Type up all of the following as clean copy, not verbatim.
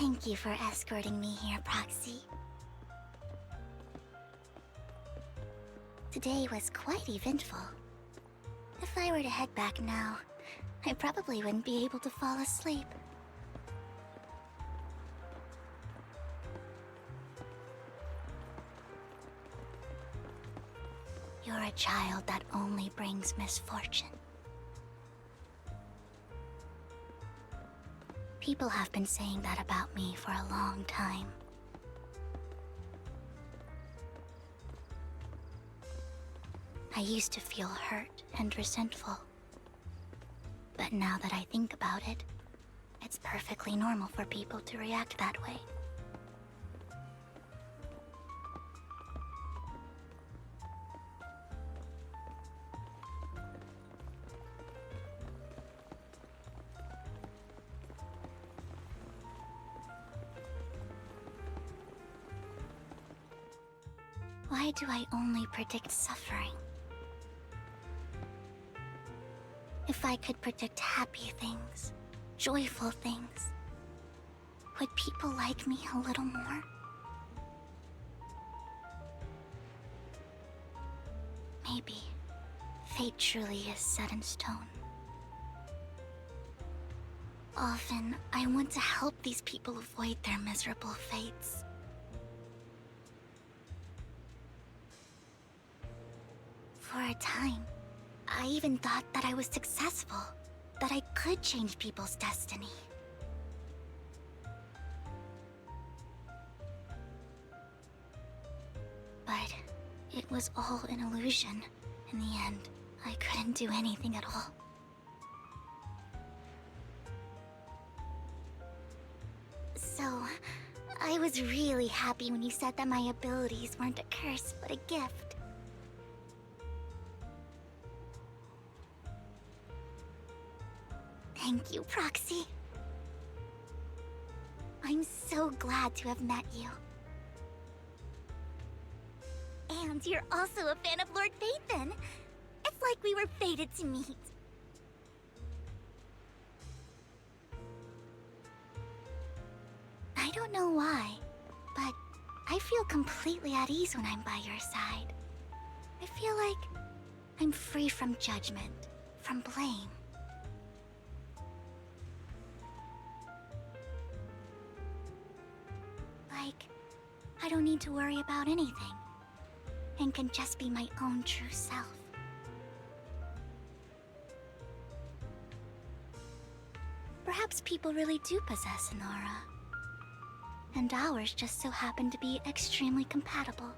Thank you for escorting me here, Proxy. Today was quite eventful. If I were to head back now, I probably wouldn't be able to fall asleep. You're a child that only brings misfortune. People have been saying that about me for a long time. I used to feel hurt and resentful. But now that I think about it, it's perfectly normal for people to react that way. Why do I only predict suffering? If I could predict happy things, joyful things, would people like me a little more? Maybe fate truly is set in stone. Often, I want to help these people avoid their miserable fates. For a time, I even thought that I was successful, that I could change people's destiny. But it was all an illusion. In the end, I couldn't do anything at all. So, I was really happy when you said that my abilities weren't a curse, but a gift. Thank you, Proxy. I'm so glad to have met you. And you're also a fan of Lord Phaethon. It's like we were fated to meet. I don't know why, but I feel completely at ease when I'm by your side. I feel like I'm free from judgment, from blame. Like, I don't need to worry about anything, and can just be my own true self. Perhaps people really do possess an aura, and ours just so happen to be extremely compatible.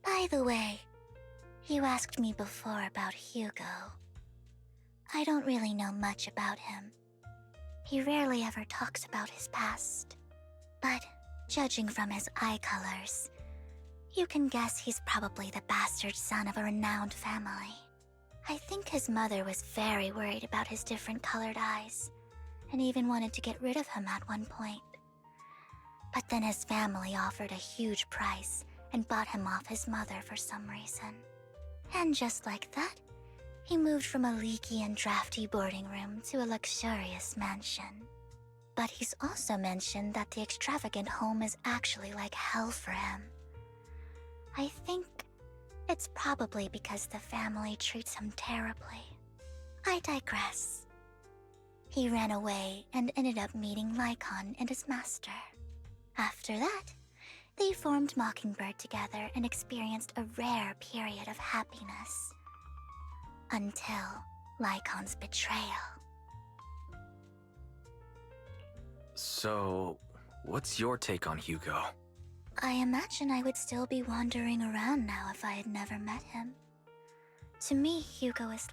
By the way, you asked me before about Hugo. I don't really know much about him. He rarely ever talks about his past. But judging from his eye colors, you can guess he's probably the bastard son of a renowned family. I think his mother was very worried about his different colored eyes, and even wanted to get rid of him at one point. But then his family offered a huge price and bought him off his mother for some reason. And just like that, he moved from a leaky and drafty boarding room to a luxurious mansion. But he's also mentioned that the extravagant home is actually like hell for him. I think it's probably because the family treats him terribly. I digress. He ran away and ended up meeting Lycon and his master. After that, they formed Mockingbird together and experienced a rare period of happiness. Until Lycon's betrayal. So, what's your take on Hugo? I imagine I would still be wandering around now if I had never met him. To me, Hugo is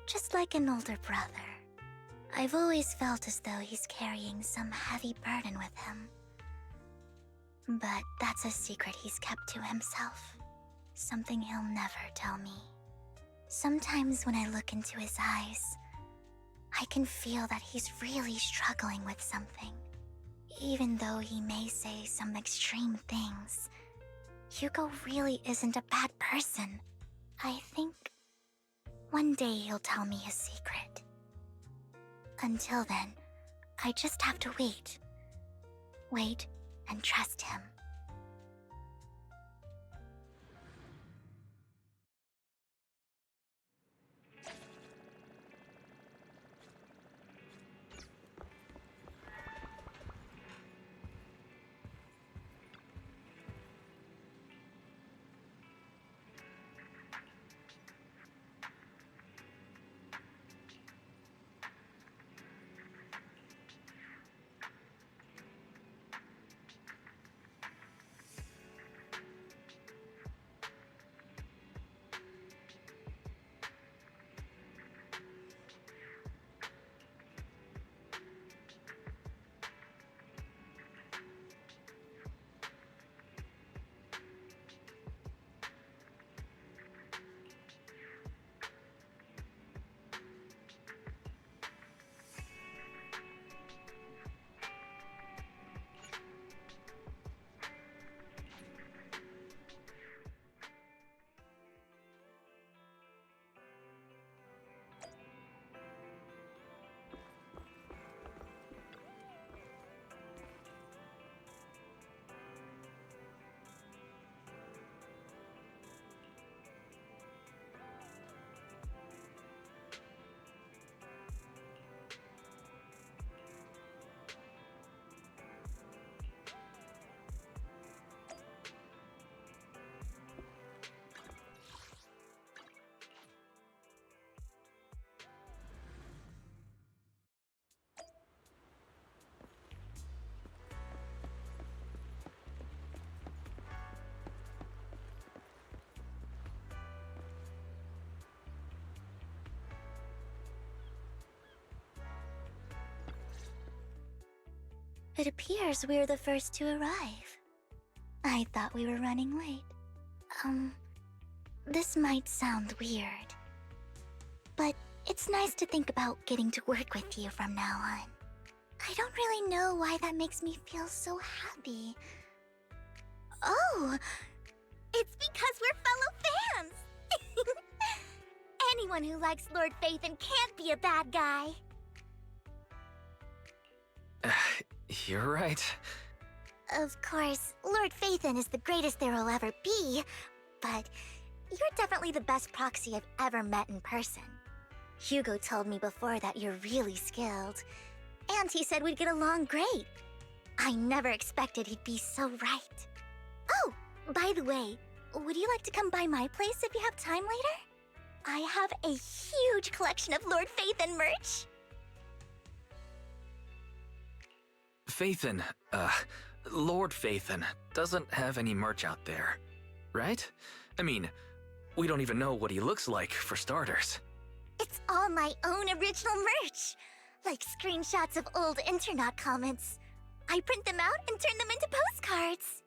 just like an older brother. I've always felt as though he's carrying some heavy burden with him. But that's a secret he's kept to himself. Something he'll never tell me. Sometimes when I look into his eyes, I can feel that he's really struggling with something. Even though he may say some extreme things, Hugo really isn't a bad person. I think one day he'll tell me his secret. Until then, I just have to wait. Wait and trust him. It appears we're the first to arrive. I thought we were running late. This might sound weird, but it's nice to think about getting to work with you from now on. I don't really know why that makes me feel so happy. Oh, it's because we're fellow fans! Anyone who likes Lord Phaethon can't be a bad guy. You're right. Of course, Lord Phaethon is the greatest there will ever be, but you're definitely the best proxy I've ever met in person. Hugo told me before that you're really skilled, and he said we'd get along great. I never expected he'd be so right. Oh, by the way, would you like to come by my place if you have time later? I have a huge collection of Lord Phaethon merch. Phaethon, Lord Phaethon doesn't have any merch out there, right? I mean, we don't even know what he looks like, for starters. It's all my own original merch, like screenshots of old internet comments. I print them out and turn them into postcards.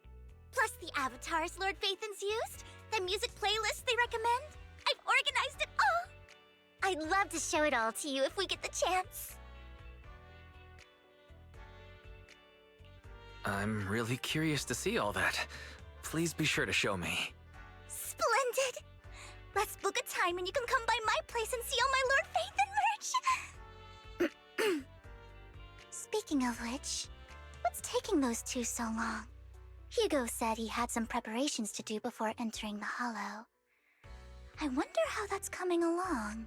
Plus the avatars Lord Phaethon's used, the music playlists they recommend. I've organized it all. I'd love to show it all to you if we get the chance. I'm really curious to see all that. Please be sure to show me. Splendid! Let's book a time and you can come by my place and see all my Lord Phaethon merch! Speaking of which, what's taking those two so long? Hugo said he had some preparations to do before entering the Hollow. I wonder how that's coming along.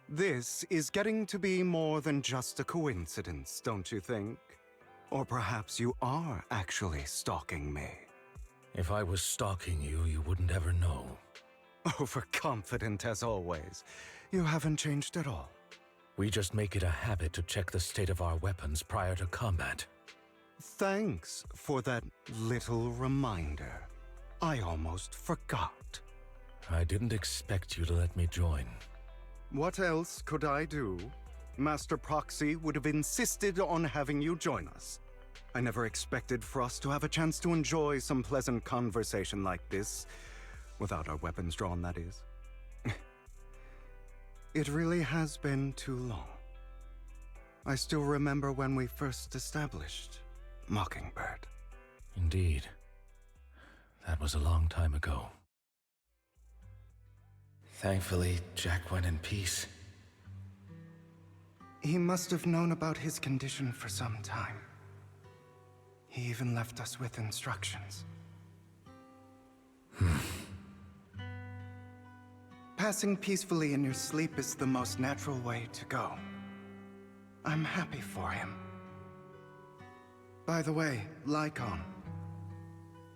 This is getting to be more than just a coincidence, don't you think? Or perhaps you are actually stalking me. If I was stalking you, you wouldn't ever know. Overconfident as always. You haven't changed at all. We just make it a habit to check the state of our weapons prior to combat. Thanks for that little reminder. I almost forgot. I didn't expect you to let me join. What else could I do? Master Proxy would have insisted on having you join us. I never expected for us to have a chance to enjoy some pleasant conversation like this, without our weapons drawn, that is. It really has been too long. I still remember when we first established Mockingbird. Indeed. That was a long time ago. Thankfully, Jack went in peace. He must have known about his condition for some time. He even left us with instructions. Passing peacefully in your sleep is the most natural way to go. I'm happy for him. By the way, Lycon,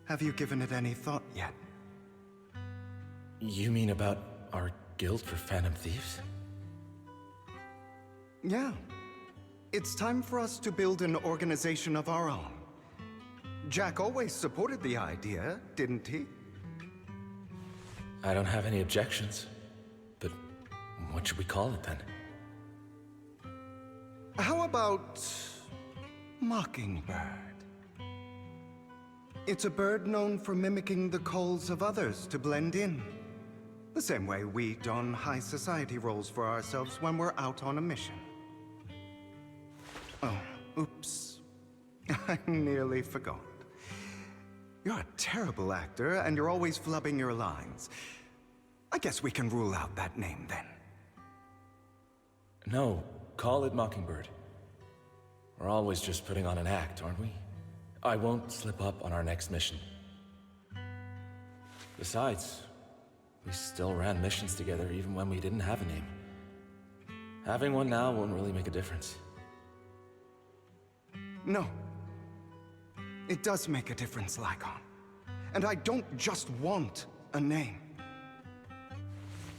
have you given it any thought yet? You mean about our guild for Phantom Thieves? Yeah. It's time for us to build an organization of our own. Jack always supported the idea, didn't he? I don't have any objections. But what should we call it then? How about Mockingbird? It's a bird known for mimicking the calls of others to blend in. The same way we don high society roles for ourselves when we're out on a mission. Oh, oops. I nearly forgot. You're a terrible actor, and you're always flubbing your lines. I guess we can rule out that name then. No, call it Mockingbird. We're always just putting on an act, aren't we? I won't slip up on our next mission. Besides, we still ran missions together even when we didn't have a name. Having one now won't really make a difference. No. It does make a difference, Lycon. And I don't just want a name.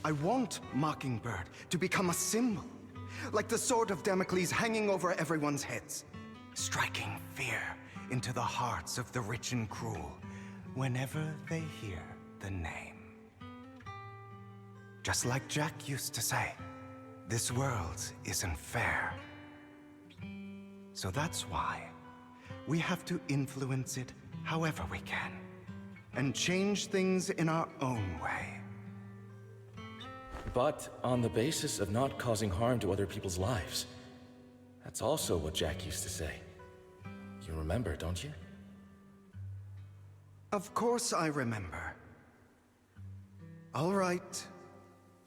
I want Mockingbird to become a symbol, like the sword of Damocles hanging over everyone's heads, striking fear into the hearts of the rich and cruel whenever they hear the name. Just like Jack used to say, this world isn't fair. So that's why we have to influence it however we can, and change things in our own way. But on the basis of not causing harm to other people's lives. That's also what Jack used to say. You remember, don't you? Of course I remember. All right,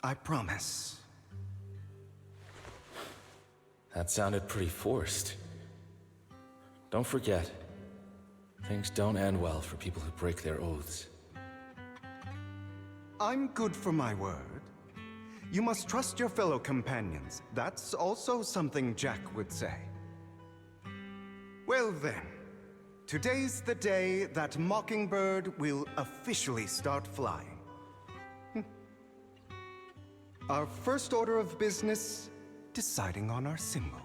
I promise. That sounded pretty forced. Don't forget, things don't end well for people who break their oaths. I'm good for my word. You must trust your fellow companions. That's also something Jack would say. Well then, today's the day that Mockingbird will officially start flying. Our first order of business, deciding on our symbol.